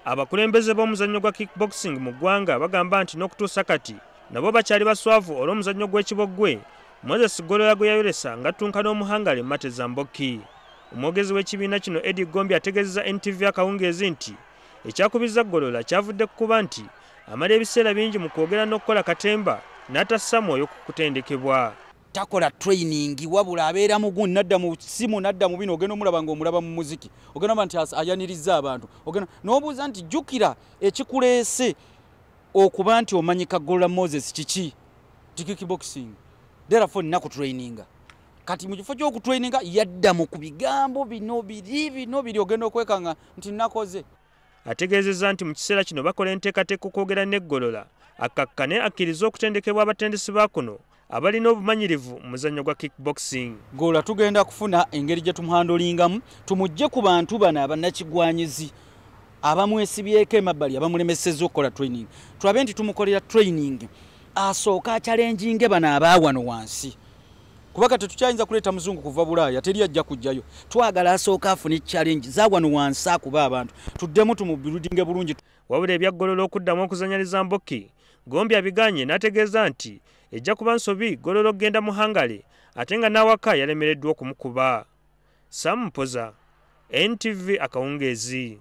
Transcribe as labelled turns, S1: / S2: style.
S1: Abakulembeze b'omuzannyo gwa kickboxing mu ggwanga bagamba nti n'okutuusa kati nabo bakyali baswavu olw'omuzannyo gw'ekibogwe Moses Golola gwe yayolesa ng'attunka n'omuhangale Mate Zambokki. Omwogezi w'ekibiina kino Eddie Gombi ategeezezza NTV akawungeezi nti ekyakubizza Golola kyavudde ku kuba nti amala ebiseera bingi mu kwogera n'okukola katemba n'atassa mwoyo ku kutendekebwa.
S2: Takola training wabula abeera mugundi nadda mu simu nadda mu bino ogenda omulaba ng'omulaba mu muziki ogenda nti ayaniriza abantu ogenda n'obuuza nti jjukira ekikuleese okuba nti omanyika Golola Moses kiki kickboxing therefore nina ku training kati mu kifo ky'okutraininga yadda mu ku bigambo bino biri ogenda okwekanga nti nakoze.
S1: Ategeezezza nti mu kiseera kino bakola enteekateeka okwogera ne Golola akakkane akkiriza okutendekebwa abatendesi ba kuno abalina obumanyirivu mu muzannyo gwa kickboxing.
S2: Golola tugenda kufuna engeri gye tumuhandolingamu tumujje ku bantu bano abannakigwanyizi abamwesibyeko emabbali abamulemesezza okukola training tulabe nti tumukolera training asooka achallenginge bano abaawano wansi kuba kati tukyayinza kuleeta muzungu kuva Bulaaya teri ajja kujjayo twagala asooka afune challenge zaawano wansi akuba abantu tuddemu tumubuildinge bulungi.
S1: Wabula ebya Golola okuddamu okuzanyaliza Mbokki Gombi abiganye n'ategeeza nti ejja kuba nsobi Golola okgenda mu hangale ate nga n'awaka yalemereddwa okumukuba. Sam Mpoza, NTV akawungeezi.